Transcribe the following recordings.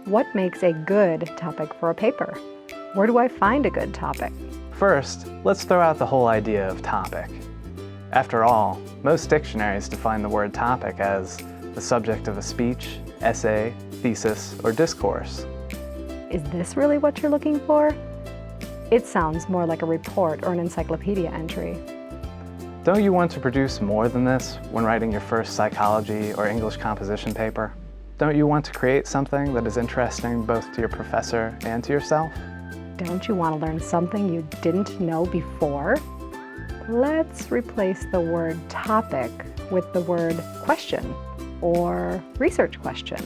What makes a good topic for a paper? Where do I find a good topic? First, let's throw out the whole idea of topic. After all, most dictionaries define the word topic as the subject of a speech, essay, thesis, or discourse. Is this really what you're looking for? It sounds more like a report or an encyclopedia entry. Don't you want to produce more than this when writing your first psychology or English composition paper? Don't you want to create something that is interesting both to your professor and to yourself? Don't you want to learn something you didn't know before? Let's replace the word topic with the word question or research question.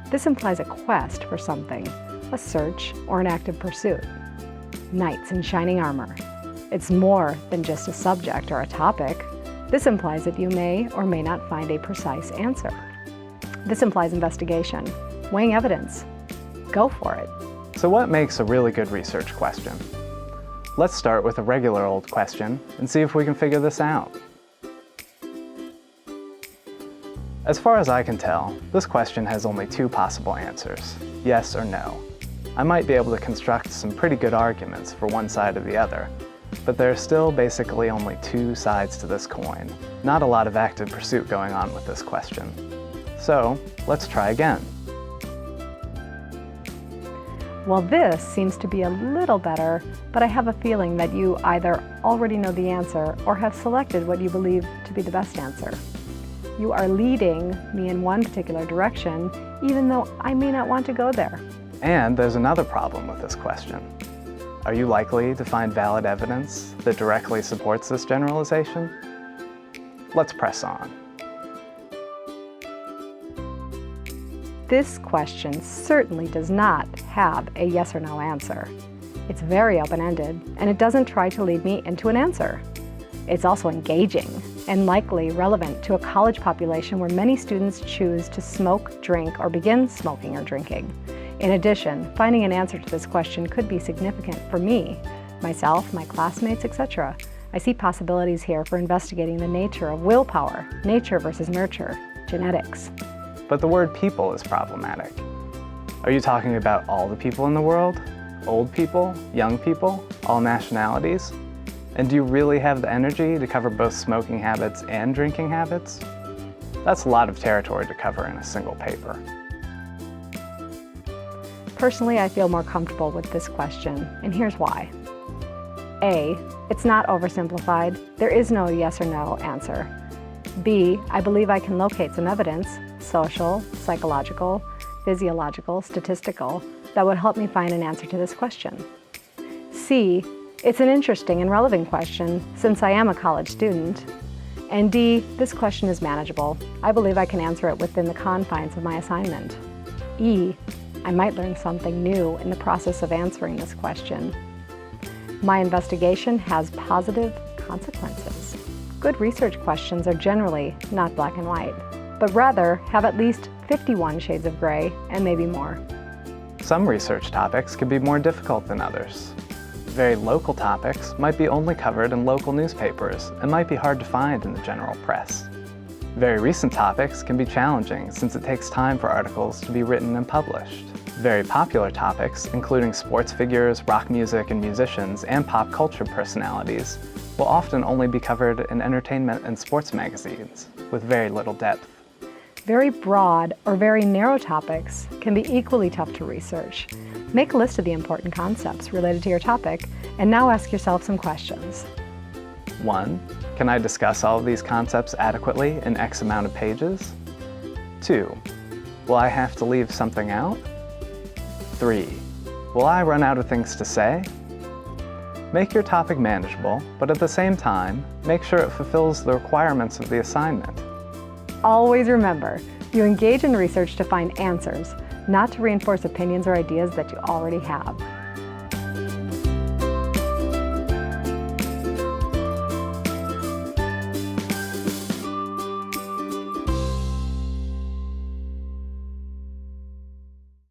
This implies a quest for something, a search or an active pursuit. Knights in shining armor. It's more than just a subject or a topic. This implies that you may or may not find a precise answer. This implies investigation, weighing evidence. Go for it. So what makes a really good research question? Let's start with a regular old question and see if we can figure this out. As far as I can tell, this question has only two possible answers, yes or no. I might be able to construct some pretty good arguments for one side or the other, but there are still basically only two sides to this coin. Not a lot of active pursuit going on with this question. So, let's try again. Well, this seems to be a little better, but I have a feeling that you either already know the answer or have selected what you believe to be the best answer. You are leading me in one particular direction, even though I may not want to go there. And there's another problem with this question. Are you likely to find valid evidence that directly supports this generalization? Let's press on. This question certainly does not have a yes or no answer. It's very open-ended, and it doesn't try to lead me into an answer. It's also engaging and likely relevant to a college population where many students choose to smoke, drink, or begin smoking or drinking. In addition, finding an answer to this question could be significant for me, myself, my classmates, etc. I see possibilities here for investigating the nature of willpower, nature versus nurture, genetics. But the word people is problematic. Are you talking about all the people in the world? Old people? Young people? All nationalities? And do you really have the energy to cover both smoking habits and drinking habits? That's a lot of territory to cover in a single paper. Personally, I feel more comfortable with this question, and here's why. A, it's not oversimplified. There is no yes or no answer. B, I believe I can locate some evidence, social, psychological, physiological, statistical, that would help me find an answer to this question. C, it's an interesting and relevant question since I am a college student. And D, this question is manageable. I believe I can answer it within the confines of my assignment. E, I might learn something new in the process of answering this question. My investigation has positive consequences. Good research questions are generally not black and white, but rather have at least 51 shades of gray and maybe more. Some research topics can be more difficult than others. Very local topics might be only covered in local newspapers and might be hard to find in the general press. Very recent topics can be challenging since it takes time for articles to be written and published. Very popular topics, including sports figures, rock music and musicians, and pop culture personalities, will often only be covered in entertainment and sports magazines, with very little depth. Very broad or very narrow topics can be equally tough to research. Make a list of the important concepts related to your topic, and now ask yourself some questions. 1. Can I discuss all of these concepts adequately in X amount of pages? 2. Will I have to leave something out? 3. Will I run out of things to say? Make your topic manageable, but at the same time, make sure it fulfills the requirements of the assignment. Always remember, you engage in research to find answers, not to reinforce opinions or ideas that you already have.